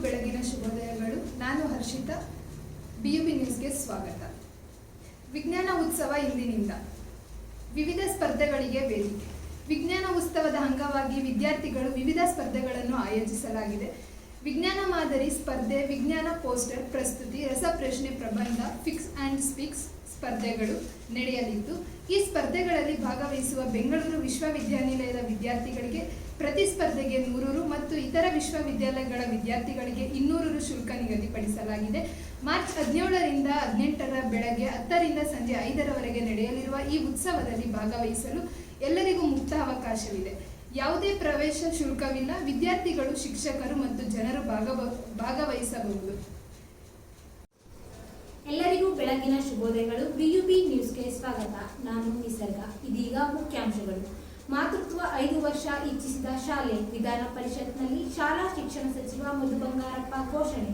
ಬೆಳಗಿನ ಶುಭೋದಯಗಳು. ನಾನು ಹರ್ಷಿತಾ. ಬಿಯುಬಿ ನ್ಯೂಸ್ಗೆ ಸ್ವಾಗತ. ವಿಜ್ಞಾನ ಉತ್ಸವ ಇಂದಿನಿಂದ ವಿವಿಧ ಸ್ಪರ್ಧೆಗಳಿಗೆ ವೇದಿಕೆ. ವಿಜ್ಞಾನ ಉತ್ಸವದ ಅಂಗವಾಗಿ ವಿದ್ಯಾರ್ಥಿಗಳು ವಿವಿಧ ಸ್ಪರ್ಧೆಗಳನ್ನು ಆಯೋಜಿಸಲಾಗಿದೆ. ವಿಜ್ಞಾನ ಮಾದರಿ ಸ್ಪರ್ಧೆ, ವಿಜ್ಞಾನ ಪೋಸ್ಟರ್ ಪ್ರಸ್ತುತಿ, ರಸಪ್ರಶ್ನೆ, ಪ್ರಬಂಧ, ಫಿಕ್ಸ್ ಆ್ಯಂಡ್ ಸ್ಪೀಕ್ಸ್ ಸ್ಪರ್ಧೆಗಳು ನಡೆಯಲಿದ್ದು, ಈ ಸ್ಪರ್ಧೆಗಳಲ್ಲಿ ಭಾಗವಹಿಸುವ ಬೆಂಗಳೂರು ವಿಶ್ವವಿದ್ಯಾನಿಲಯದ ವಿದ್ಯಾರ್ಥಿಗಳಿಗೆ ಪ್ರತಿ ಸ್ಪರ್ಧೆಗೆ 100 ರು ಮತ್ತು ಇತರ ವಿಶ್ವವಿದ್ಯಾಲಯಗಳ ವಿದ್ಯಾರ್ಥಿಗಳಿಗೆ 200 ರು ಶುಲ್ಕ ನಿಗದಿಪಡಿಸಲಾಗಿದೆ. ಮಾರ್ಚ್ 17ರಿಂದ 18ರ ಬೆಳಗ್ಗೆ 10ರಿಂದ ಸಂಜೆ 5ರವರೆಗೆ ನಡೆಯಲಿರುವ ಈ ಉತ್ಸವದಲ್ಲಿ ಭಾಗವಹಿಸಲು ಎಲ್ಲರಿಗೂ ಮುಕ್ತ ಅವಕಾಶವಿದೆ. ಯಾವುದೇ ಪ್ರವೇಶ ಶುಲ್ಕವಿಲ್ಲ. ವಿದ್ಯಾರ್ಥಿಗಳು, ಶಿಕ್ಷಕರು ಮತ್ತು ಜನರು ಭಾಗವಹಿಸಬಹುದು. ಎಲ್ಲರಿಗೂ ಬೆಳಗಿನ ಶುಭೋದಯಗಳು. ಬಿಯುಬಿ ನ್ಯೂಸ್ಗೆ ಸ್ವಾಗತ. ನಾನು ನಿಸರ್ಗ. ಇದೀಗ ಮುಖ್ಯಾಂಶಗಳು. ಮಾತೃತ್ವ 5 ವರ್ಷ ಇಚ್ಛಿಸಿದ ಶಾಲೆ. ವಿಧಾನ ಪರಿಷತ್ನಲ್ಲಿ ಶಾಲಾ ಶಿಕ್ಷಣ ಸಚಿವ ಮಧು ಬಂಗಾರಪ್ಪ ಘೋಷಣೆ.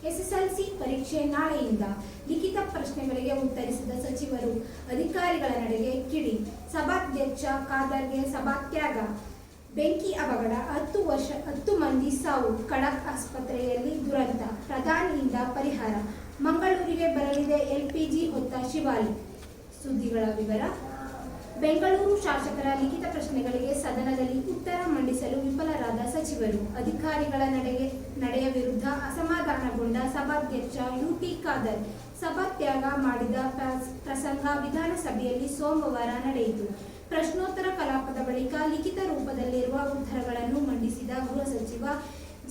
ಎಸ್ಎಸ್ಎಲ್ಸಿ ಪರೀಕ್ಷೆ ನಾಳೆಯಿಂದ. ಲಿಖಿತ ಪ್ರಶ್ನೆಗಳಿಗೆ ಉತ್ತರಿಸಿದ ಸಚಿವರು. ಅಧಿಕಾರಿಗಳ ನಡೆಗೆ ಕಿಡಿ. ಸಭಾಧ್ಯಕ್ಷ ಖಾದರ್ಗೆ ಸಭಾತ್ಯಾಗ. ಬೆಂಕಿ ಅವಘಡ, 10 ಮಂದಿ ಸಾವು. ಖಡಕ್ ಆಸ್ಪತ್ರೆಯಲ್ಲಿ ದುರಂತ. ಪ್ರಧಾನಿಯಿಂದ ಪರಿಹಾರ. ಮಂಗಳೂರಿಗೆ ಬರಲಿದೆ ಎಲ್ಪಿಜಿ ಹೊತ್ತ ಶಿವಾಲಿ. ಸುದ್ದಿಗಳ ವಿವರ. ಬೆಂಗಳೂರು ಶಾಸಕರ ಲಿಖಿತ ಪ್ರಶ್ನೆಗಳಿಗೆ ಸದನದಲ್ಲಿ ಉತ್ತರ ಮಂಡಿಸಲು ವಿಫಲರಾದ ಸಚಿವರು. ಅಧಿಕಾರಿಗಳ ನಡೆಯ ವಿರುದ್ಧ ಅಸಮಾಧಾನಗೊಂಡ ಸಭಾಧ್ಯಕ್ಷ ಯುಟಿ ಖಾದರ್ ಸಭಾತ್ಯಾಗ ಮಾಡಿದ ಪ್ರಸಂಗ ವಿಧಾನಸಭೆಯಲ್ಲಿ ಸೋಮವಾರ ನಡೆಯಿತು. ಪ್ರಶ್ನೋತ್ತರ ಕಲಾಪದ ಬಳಿಕ ಲಿಖಿತ ರೂಪದಲ್ಲಿರುವ ಉತ್ತರಗಳನ್ನು ಮಂಡಿಸಿದ ಗೃಹ ಸಚಿವ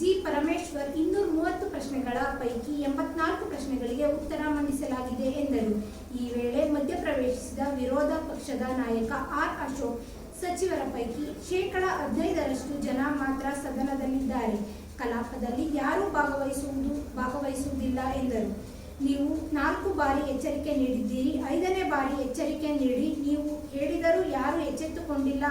ಜಿ ಪರಮೇಶ್ವರ್, 230 ಪ್ರಶ್ನೆಗಳ ಪೈಕಿ 84 ಪ್ರಶ್ನೆಗಳಿಗೆ ಉತ್ತರ ಮಂಡಿಸಲಾಗಿದೆ ಎಂದರು. ಈ ವೇಳೆ ಮಧ್ಯಪ್ರವೇಶಿಸಿದ ವಿರೋಧ ಪಕ್ಷದ ನಾಯಕ ಆರ್ ಅಶೋಕ್, ಸಚಿವರ ಪೈಕಿ 15% ಜನ ಮಾತ್ರ ಸದನದಲ್ಲಿದ್ದಾರೆ. ಕಲಾಪದಲ್ಲಿ ಯಾರೂ ಭಾಗವಹಿಸುವುದಿಲ್ಲ ಎಂದರು. ನೀವು 4 ಬಾರಿ ಎಚ್ಚರಿಕೆ ನೀಡಿದ್ದೀರಿ. 5ನೇ ಬಾರಿ ಎಚ್ಚರಿಕೆ ನೀಡಿ ನೀವು ಹೇಳಿದರೂ ಯಾರೂ ಎಚ್ಚೆತ್ತುಕೊಂಡಿಲ್ಲ.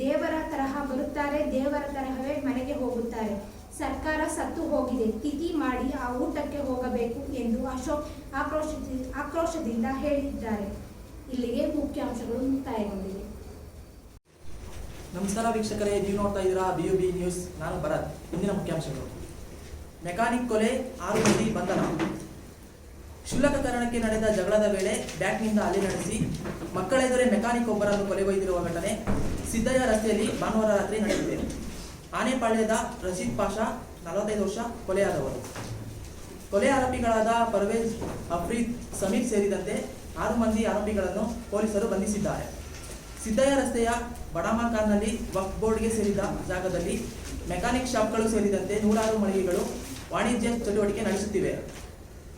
ದೇವರ ತರಹ ಬರುತ್ತಾರೆ, ದೇವರ ತರಹವೇ ಮನೆಗೆ ಹೋಗುತ್ತಾರೆ. ಸರ್ಕಾರ ಸತ್ತು ಹೋಗಿದೆ, ತಿಥಿ ಮಾಡಿ ಆ ಊಟಕ್ಕೆ ಹೋಗಬೇಕು ಎಂದು ಅಶೋಕ್ ಆಕ್ರೋಶದಿಂದ ಹೇಳಿದ್ದಾರೆ. ಇಲ್ಲಿಗೆ ಮುಖ್ಯಾಂಶಗಳು ಮುಕ್ತಾಯಗೊಂಡಿವೆ. ನಮಸ್ಕಾರ ವೀಕ್ಷಕರೇ, ನೀವು ನೋಡ್ತಾ ಇದ್ದೀರಾ ಬಿಯುಬಿ ನ್ಯೂಸ್. ನಾನು ಭರತ್. ಇಂದಿನ ಮುಖ್ಯಾಂಶಗಳು. ಮೆಕ್ಯಾನಿಕ್ ಕೊಲೆ, 6 ಮಂದಿ ಬಂಧನ. ಕ್ಷುಲ್ಲಕ ಕಾರಣಕ್ಕೆ ನಡೆದ ಜಗಳದ ವೇಳೆ ಬ್ಯಾಟ್ನಿಂದ ಹಲ್ಲೆ ನಡೆಸಿ ಮಕ್ಕಳೆದುರೇ ಮೆಕ್ಯಾನಿಕ್ ಒಬ್ಬರನ್ನು ಕೊಲೆಗೈದಿರುವ ಘಟನೆ ಸಿದ್ದಯ್ಯ ರಸ್ತೆಯಲ್ಲಿ ಭಾನುವಾರ ರಾತ್ರಿ ನಡೆದಿದೆ. ಆನೆಪಾಳ್ಯದ ರಶೀದ್ ಪಾಷಾ, 45 ವರ್ಷ, ಕೊಲೆಯಾದವರು. ಕೊಲೆ ಆರೋಪಿಗಳಾದ ಪರ್ವೇಜ್, ಅಫ್ರೀದ್, ಸಮೀರ್ ಸೇರಿದಂತೆ 6 ಮಂದಿ ಆರೋಪಿಗಳನ್ನು ಪೊಲೀಸರು ಬಂಧಿಸಿದ್ದಾರೆ. ಸಿದ್ದಯ್ಯ ರಸ್ತೆಯ ಬಡಾಮಕಾನ್ನಲ್ಲಿ ವಕ್ಫ್ ಬೋರ್ಡ್ಗೆ ಸೇರಿದ ಜಾಗದಲ್ಲಿ ಮೆಕ್ಯಾನಿಕ್ ಶಾಪ್ಗಳು ಸೇರಿದಂತೆ 106 ಮಳಿಗೆಗಳು ವಾಣಿಜ್ಯ ಚಟುವಟಿಕೆ ನಡೆಸುತ್ತಿವೆ.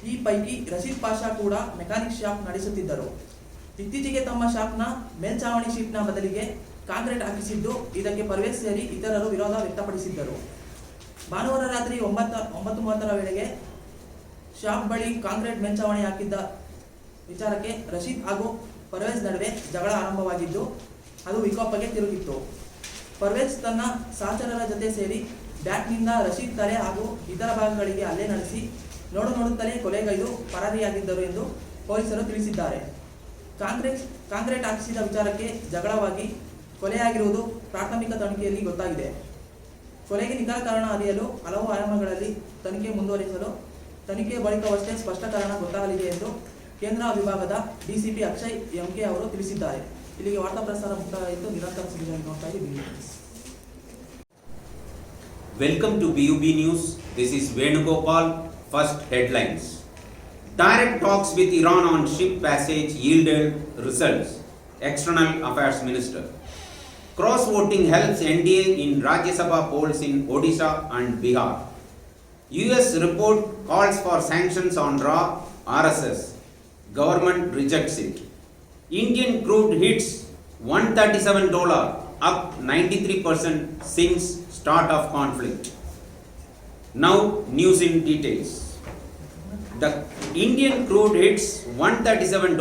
ಈ ಪೈಕಿ ರಶೀದ್ ಪಾಷಾ ಕೂಡ ಮೆಕ್ಯಾನಿಕ್ ಶಾಪ್ ನಡೆಸುತ್ತಿದ್ದರು. ಇತ್ತೀಚೆಗೆ ತಮ್ಮ ಶಾಪ್ನ ಮೇಲ್ಛಾವಣಿ ಶೀಟ್ನ ಬದಲಿಗೆ ಕಾಂಕ್ರೀಟ್ ಹಾಕಿಸಿದ್ದು, ಇದಕ್ಕೆ ಪರ್ವೇಜ್ ಸೇರಿ ಇತರರು ವಿರೋಧ ವ್ಯಕ್ತಪಡಿಸಿದ್ದರು. ಭಾನುವಾರ ರಾತ್ರಿ 9:30 ವೇಳೆಗೆ ಶಾಪ್ ಬಳಿ ಕಾಂಕ್ರೀಟ್ ಮೇಲ್ಛಾವಣಿ ಹಾಕಿದ್ದ ವಿಚಾರಕ್ಕೆ ರಶೀದ್ ಹಾಗೂ ಪರ್ವೇಜ್ ನಡುವೆ ಜಗಳ ಆರಂಭವಾಗಿದ್ದು, ಅದು ವಿಕೋಪಕ್ಕೆ ತಿರುಗಿತ್ತು. ಪರ್ವೇಜ್ ತನ್ನ ಸಹಚರರ ಜೊತೆ ಸೇರಿ ಬ್ಯಾಟ್ನಿಂದ ರಶೀದ್ ತಲೆ ಹಾಗೂ ಇತರ ಭಾಗಗಳಿಗೆ ಹಲ್ಲೆ ನಡೆಸಿ ನೋಡುತ್ತಲೇ ಕೊಲೆಗೈದು ಪರಾರಿಯಾಗಿದ್ದರು ಎಂದು ಪೊಲೀಸರು ತಿಳಿಸಿದ್ದಾರೆ. ಕಾಂಕ್ರೀಟ್ ಹಾಕಿಸಿದ ವಿಚಾರಕ್ಕೆ ಜಗಳವಾಗಿ ಕೊಲೆಯಾಗಿರುವುದು ಪ್ರಾಥಮಿಕ ತನಿಖೆಯಲ್ಲಿ ಗೊತ್ತಾಗಿದೆ. ಕೊಲೆಗೆ ನಿಖರ ಕಾರಣ ಅರಿಯಲು ಹಲವು ಆಯಾಮಗಳಲ್ಲಿ ತನಿಖೆ ಮುಂದುವರಿಸಲು ತನಿಖೆ ಬಳಿಕವಷ್ಟೇ ಸ್ಪಷ್ಟ ಕಾರಣ ಗೊತ್ತಾಗಲಿದೆ ಎಂದು ಕೇಂದ್ರ ವಿಭಾಗದ ಡಿಸಿಪಿ ಅಕ್ಷಯ್ ಎಂಕೆ ಅವರು ತಿಳಿಸಿದ್ದಾರೆ. ಇಲ್ಲಿಗೆ ವಾರ್ತಾ ಪ್ರಸಾರ ಮುಕ್ತಾಯಿತು. ನಿರಂತರ ಸುದ್ದಿಗಳನ್ನು ನೋಡ್ತಾ ಇದ್ದೀವಿ. Welcome to BUB News. This is Venugopal. First headlines. Direct talks with Iran on ship passage yielded results. External Affairs Minister. Cross voting helps NDA in Rajya Sabha polls in Odisha and Bihar. US report calls for sanctions on RSS. Government rejects it. Indian crude hits $137, up 93% since start of conflict. Now news in details. The Indian crude hits $137,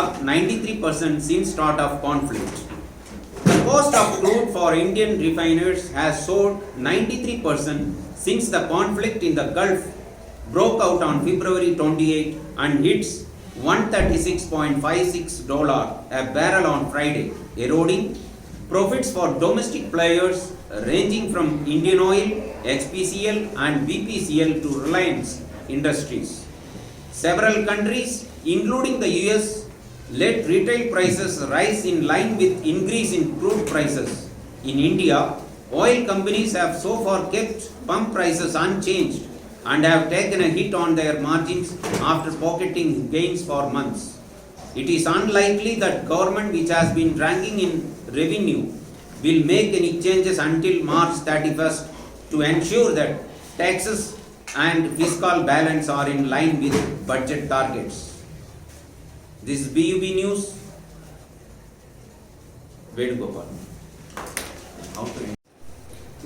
up 93% since start of conflict. The cost of crude for Indian refiners has soared 93% since the conflict in the Gulf broke out on February 28 and hits $136.56 a barrel on Friday, eroding profits for domestic players ranging from Indian Oil, HPCL and BPCL to Reliance Industries. Several countries, including the US, let retail prices rise in line with increase in crude prices. In India, oil companies have so far kept pump prices unchanged and have taken a hit on their margins after pocketing gains for months. It is unlikely that government, which has been ranking in revenue, will make any changes until March 31st to ensure that taxes and fiscal balance are in line with budget targets. This is BUB News. Venugopal.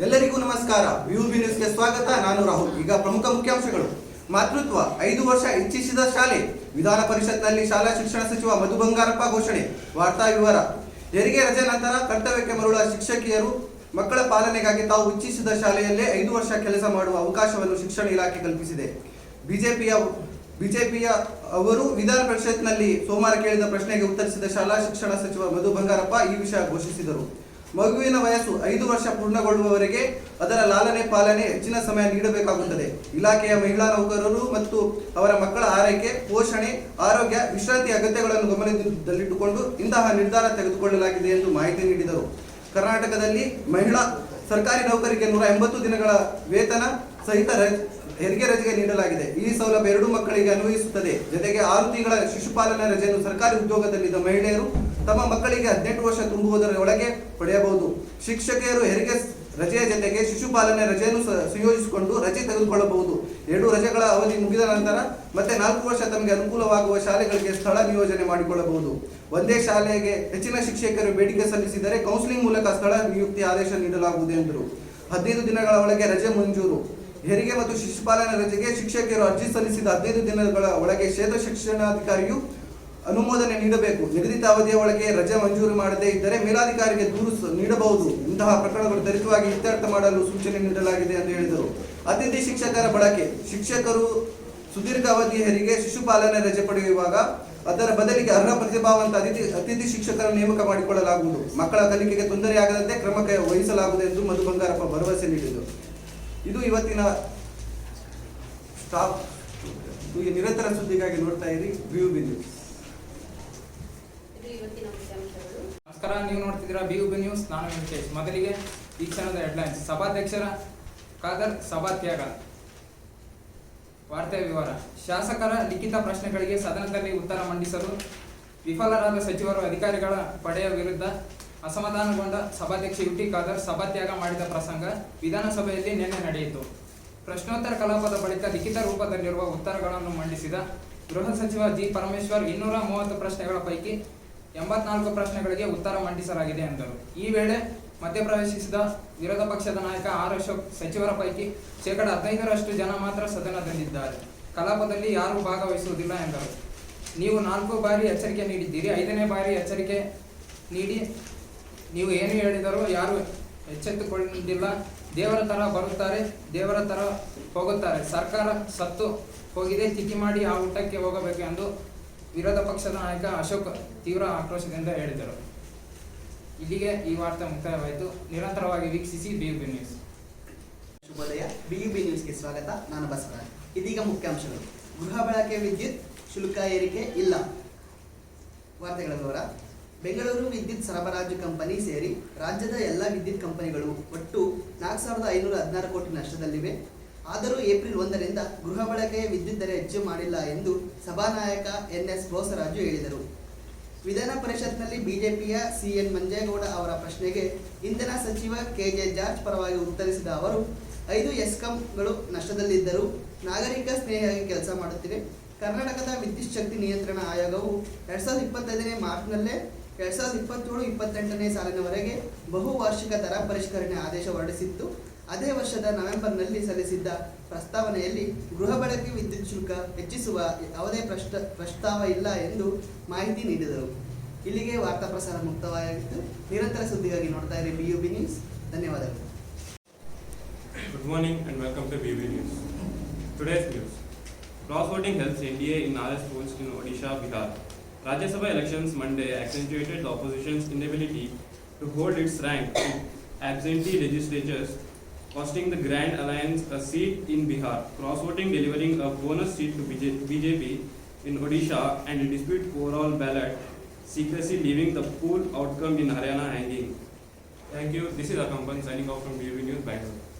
ಎಲ್ಲರಿಗೂ ನಮಸ್ಕಾರ. BUB ನ್ಯೂಸ್ಗೆ ಸ್ವಾಗತ. ನಾನು ರಾಹುಲ್. ಈಗ ಪ್ರಮುಖ ಮುಖ್ಯಾಂಶಗಳು. ಮಾತೃತ್ವ 5 ವರ್ಷ ಇಚ್ಛಿಸಿದ ಶಾಲೆ. ವಿಧಾನ ಪರಿಷತ್ನಲ್ಲಿ ಶಾಲಾ ಶಿಕ್ಷಣ ಸಚಿವ ಮಧು ಬಂಗಾರಪ್ಪ ಘೋಷಣೆ. ವಾರ್ತಾ ವಿವರ. ಹೆರಿಗೆ ರಜೆ ನಂತರ ಕರ್ತವ್ಯಕ್ಕೆ ಮರಳುವ ಶಿಕ್ಷಕಿಯರು ಮಕ್ಕಳ ಪಾಲನೆಗಾಗಿ ತಾವು ಇಚ್ಛಿಸಿದ ಶಾಲೆಯಲ್ಲೇ 5 ವರ್ಷ ಕೆಲಸ ಮಾಡುವ ಅವಕಾಶವನ್ನು ಶಿಕ್ಷಣ ಇಲಾಖೆ ಕಲ್ಪಿಸಿದೆ. ಬಿಜೆಪಿಯ ಅವರು ವಿಧಾನ ಪರಿಷತ್ನಲ್ಲಿ ಸೋಮವಾರ ಕೇಳಿದ ಪ್ರಶ್ನೆಗೆ ಉತ್ತರಿಸಿದ ಶಾಲಾ ಶಿಕ್ಷಣ ಸಚಿವ ಮಧು ಬಂಗಾರಪ್ಪ ಈ ವಿಷಯ ಘೋಷಿಸಿದರು. ಮಗುವಿನ ವಯಸ್ಸು 5 ವರ್ಷ ಪೂರ್ಣಗೊಳ್ಳುವವರೆಗೆ ಅದರ ಲಾಲನೆ ಪಾಲನೆ ಹೆಚ್ಚಿನ ಸಮಯ ನೀಡಬೇಕಾಗುತ್ತದೆ. ಇಲಾಖೆಯ ಮಹಿಳಾ ನೌಕರರು ಮತ್ತು ಅವರ ಮಕ್ಕಳ ಆರೈಕೆ, ಪೋಷಣೆ, ಆರೋಗ್ಯ, ವಿಶ್ರಾಂತಿ ಅಗತ್ಯಗಳನ್ನು ಗಮನದಲ್ಲಿಟ್ಟುಕೊಂಡು ಇಂತಹ ನಿರ್ಧಾರ ತೆಗೆದುಕೊಳ್ಳಲಾಗಿದೆ ಎಂದು ಮಾಹಿತಿ ನೀಡಿದರು. ಕರ್ನಾಟಕದಲ್ಲಿ ಮಹಿಳಾ ಸರ್ಕಾರಿ ನೌಕರಿಗೆ 180 ದಿನಗಳ ವೇತನ ಸಹಿತ ಹೆರಿಗೆ ರಜೆಗೆ ನೀಡಲಾಗಿದೆ. ಈ ಸೌಲಭ್ಯ 2 ಮಕ್ಕಳಿಗೆ ಅನ್ವಯಿಸುತ್ತದೆ. ಜೊತೆಗೆ 6 ತಿಂಗಳ ಶಿಶುಪಾಲನಾ ರಜೆಯನ್ನು ಸರ್ಕಾರಿ ಉದ್ಯೋಗದಲ್ಲಿದ್ದ ಮಹಿಳೆಯರು ತಮ್ಮ ಮಕ್ಕಳಿಗೆ 18 ವರ್ಷ ತುಂಬುವುದರ ಒಳಗೆ ಪಡೆಯಬಹುದು. ಶಿಕ್ಷಕಿಯರು ಹೆರಿಗೆ ರಜೆಯ ಜೊತೆಗೆ ಶಿಶುಪಾಲನೆ ರಜೆಯನ್ನು ಸಂಯೋಜಿಸಿಕೊಂಡು ರಜೆ ತೆಗೆದುಕೊಳ್ಳಬಹುದು. 2 ರಜೆಗಳ ಅವಧಿ ಮುಗಿದ ನಂತರ ಮತ್ತೆ 4 ವರ್ಷ ತಮಗೆ ಅನುಕೂಲವಾಗುವ ಶಾಲೆಗಳಿಗೆ ಸ್ಥಳ ನಿಯೋಜನೆ ಮಾಡಿಕೊಳ್ಳಬಹುದು. ಒಂದೇ ಶಾಲೆಗೆ ಹೆಚ್ಚಿನ ಶಿಕ್ಷಕರು ಬೇಡಿಕೆ ಸಲ್ಲಿಸಿದರೆ ಕೌನ್ಸಿಲಿಂಗ್ ಮೂಲಕ ಸ್ಥಳ ನಿಯುಕ್ತಿ ಆದೇಶ ನೀಡಲಾಗುವುದು ಎಂದರು. 15 ದಿನಗಳ ಒಳಗೆ ರಜೆ ಮಂಜೂರು. ಹೆರಿಗೆ ಮತ್ತು ಶಿಶುಪಾಲನಾ ರಜೆಗೆ ಶಿಕ್ಷಕಿಯರು ಅರ್ಜಿ ಸಲ್ಲಿಸಿದ 15 ದಿನಗಳ ಒಳಗೆ ಕ್ಷೇತ್ರ ಶಿಕ್ಷಣಾಧಿಕಾರಿಯು ಅನುಮೋದನೆ ನೀಡಬೇಕು. ನಿಗದಿತ ಅವಧಿಯ ಒಳಗೆ ರಜೆ ಮಂಜೂರು ಮಾಡದೇ ಇದ್ದರೆ ಮೇಲಾಧಿಕಾರಿಗೆ ದೂರು ನೀಡಬಹುದು. ಇಂತಹ ಪ್ರಕರಣಗಳು ತ್ವರಿತವಾಗಿ ಇತ್ಯರ್ಥ ಮಾಡಲು ಸೂಚನೆ ನೀಡಲಾಗಿದೆ ಎಂದು ಹೇಳಿದರು. ಅತಿಥಿ ಶಿಕ್ಷಕರ ಬಳಕೆ. ಶಿಕ್ಷಕರು ಸುದೀರ್ಘ ಅವಧಿ ಹೆರಿಗೆ ಶಿಶುಪಾಲನಾ ರಜೆ ಪಡೆಯುವಾಗ ಅದರ ಬದಲಿಗೆ ಅರ್ಹ ಪ್ರತಿಭಾವಂತ ಅತಿಥಿ ಶಿಕ್ಷಕರ ನೇಮಕ ಮಾಡಿಕೊಳ್ಳಲಾಗುವುದು. ಮಕ್ಕಳ ಕಲಿಕೆಗೆ ತೊಂದರೆಯಾಗದಂತೆ ಕ್ರಮ ವಹಿಸಲಾಗುವುದು ಎಂದು ಮಧು ಬಂಗಾರಪ್ಪ ಭರವಸೆ ನೀಡಿದರು. ಇದು ಇವತ್ತಿನ ಸ್ಟಾಪ್. ನಿರಂತರ ಸುದ್ದಿಗಾಗಿ ನೋಡ್ತಾ ಇರಿ BUB ನ್ಯೂಸ್. ನಮಸ್ಕಾರ, ನೀವು ನೋಡ್ತಿದ್ದೀರಾ BUB ನ್ಯೂಸ್. ನಾನು ವೆಂಕಟೇಶ್. ಮೊದಲಿಗೆ ಈ ಕ್ಷಣದ ಹೆಡ್ಲೈನ್ಸ್. ಸಭಾಧ್ಯಕ್ಷರ ಖಾದರ್ ಸಭಾತ್ಯಾಗ. ವಾರ್ತೆ ವಿವರ. ಶಾಸಕರ ಲಿಖಿತ ಪ್ರಶ್ನೆಗಳಿಗೆ ಸದನದಲ್ಲಿ ಉತ್ತರ ಮಂಡಿಸಲು ವಿಫಲರಾದ ಸಚಿವರು ಅಧಿಕಾರಿಗಳ ಪಡೆಯ ವಿರುದ್ಧ ಅಸಮಾಧಾನಗೊಂಡ ಸಭಾಧ್ಯಕ್ಷ UT ಖಾದರ್ ಸಭಾತ್ಯಾಗ ಮಾಡಿದ ಪ್ರಸಂಗ ವಿಧಾನಸಭೆಯಲ್ಲಿ ನಿನ್ನೆ ನಡೆಯಿತು. ಪ್ರಶ್ನೋತ್ತರ ಕಲಾಪದ ಬಳಿಕ ಲಿಖಿತ ರೂಪದಲ್ಲಿರುವ ಉತ್ತರಗಳನ್ನು ಮಂಡಿಸಿದ ಗೃಹ ಸಚಿವ G. ಪರಮೇಶ್ವರ್ 230 ಪ್ರಶ್ನೆಗಳ ಪೈಕಿ 84 ಪ್ರಶ್ನೆಗಳಿಗೆ ಉತ್ತರ ಮಂಡಿಸಲಾಗಿದೆ ಎಂದರು. ಈ ವೇಳೆ ಮಧ್ಯಪ್ರವೇಶಿಸಿದ ವಿರೋಧ ಪಕ್ಷದ ನಾಯಕ R. ಅಶೋಕ್ ಸಚಿವರ ಪೈಕಿ 15% ಜನ ಮಾತ್ರ ಸದನದಲ್ಲಿದ್ದಾರೆ, ಕಲಾಪದಲ್ಲಿ ಯಾರೂ ಭಾಗವಹಿಸುವುದಿಲ್ಲ ಎಂದರು. ನೀವು 4 ಬಾರಿ ಎಚ್ಚರಿಕೆ ನೀಡಿದ್ದೀರಿ, 5ನೇ ಬಾರಿ ಎಚ್ಚರಿಕೆ ನೀಡಿ ನೀವು ಏನು ಹೇಳಿದರೂ ಯಾರು ಎಚ್ಚೆತ್ತುಕೊಂಡಿಲ್ಲ. ದೇವರ ತರ ಬರುತ್ತಾರೆ, ದೇವರ ತರ ಹೋಗುತ್ತಾರೆ. ಸರ್ಕಾರ ಸತ್ತು ಹೋಗಿದೆ, ತಿಥಿ ಮಾಡಿ ಆ ಊಟಕ್ಕೆ ಹೋಗಬೇಕು ಎಂದು ವಿರೋಧ ಪಕ್ಷದ ನಾಯಕ ಅಶೋಕ್ ತೀವ್ರ ಆಕ್ರೋಶದಿಂದ ಹೇಳಿದರು. ಇಲ್ಲಿಗೆ ಈ ವಾರ್ತೆ ಮುಕ್ತಾಯವಾಯಿತು. ನಿರಂತರವಾಗಿ ವೀಕ್ಷಿಸಿ BUB ನ್ಯೂಸ್. ಶುಭೋದಯ. BUB ನ್ಯೂಸ್ಗೆ ಸ್ವಾಗತ. ನಾನು ಬಸವರಾಜ್. ಇದೀಗ ಮುಖ್ಯಾಂಶಗಳು. ಗೃಹ ಬಳಕೆ ವಿದ್ಯುತ್ ಶುಲ್ಕ ಏರಿಕೆ ಇಲ್ಲ. ವಾರ್ತೆಗಳ ವಿವರ. ಬೆಂಗಳೂರು ವಿದ್ಯುತ್ ಸರಬರಾಜು ಕಂಪನಿ ಸೇರಿ ರಾಜ್ಯದ ಎಲ್ಲ ವಿದ್ಯುತ್ ಕಂಪನಿಗಳು ಒಟ್ಟು 4,516 ಕೋಟಿ ನಷ್ಟದಲ್ಲಿವೆ. ಆದರೂ ಏಪ್ರಿಲ್ 1ರಿಂದ ಗೃಹ ಬಳಕೆಯ ವಿದ್ಯುತ್ ದರ ಹೆಚ್ಚು ಮಾಡಿಲ್ಲ ಎಂದು ಸಭಾನಾಯಕ NS ಬೋಸರಾಜು ಹೇಳಿದರು. ವಿಧಾನ ಪರಿಷತ್ನಲ್ಲಿ ಬಿಜೆಪಿಯ CN ಮಂಜೇಗೌಡ ಅವರ ಪ್ರಶ್ನೆಗೆ ಇಂಧನ ಸಚಿವ KJ ಜಾರ್ಜ್ ಪರವಾಗಿ ಉತ್ತರಿಸಿದ ಅವರು 5 ಎಸ್ಕಾಂಗಳು ನಷ್ಟದಲ್ಲಿದ್ದರೂ ನಾಗರಿಕ ಸ್ನೇಹಿಯಾಗಿ ಕೆಲಸ ಮಾಡುತ್ತಿವೆ. ಕರ್ನಾಟಕದ ವಿದ್ಯುತ್ ಶಕ್ತಿ ನಿಯಂತ್ರಣ ಆಯೋಗವು 2025ನೇ ಮಾರ್ಚ್ನಲ್ಲೇ 2027-28ನೇ ಸಾಲಿನವರೆಗೆ ಬಹುವಾರ್ಷಿಕ ದರ ಪರಿಷ್ಕರಣೆ ಆದೇಶ ಹೊರಡಿಸಿತ್ತು. ಅದೇ ವರ್ಷದ ನವೆಂಬರ್ನಲ್ಲಿ ಸಲ್ಲಿಸಿದ್ದ ಪ್ರಸ್ತಾವನೆಯಲ್ಲಿ ಗೃಹ ಬಳಕೆ ವಿದ್ಯುತ್ ಶುಲ್ಕ ಹೆಚ್ಚಿಸುವ ಯಾವುದೇ ಪ್ರಸ್ತಾವ ಇಲ್ಲ ಎಂದು ಮಾಹಿತಿ ನೀಡಿದರು. ಇಲ್ಲಿಗೆ ವಾರ್ತಾ ಪ್ರಸಾರ ಮುಕ್ತವಾಗಿತ್ತು. ನಿರಂತರ ಸುದ್ದಿಗಾಗಿ ನೋಡ್ತಾ ಇರಿ BUB ನ್ಯೂಸ್. ಧನ್ಯವಾದಗಳು. Good morning and welcome to BUB News. Today's news. Cross voting helps NDA in RS polls in Odisha, Bihar. Rajya Sabha elections Monday accentuated the opposition's inability to hold its rank in absentee legislatures costing the Grand Alliance a seat in Bihar, cross-voting delivering a bonus seat to BJP in Odisha, and a dispute overall ballot secrecy leaving the pool outcome in Haryana hanging. Thank you. This is Akampan signing off from BUB News, Bangalore.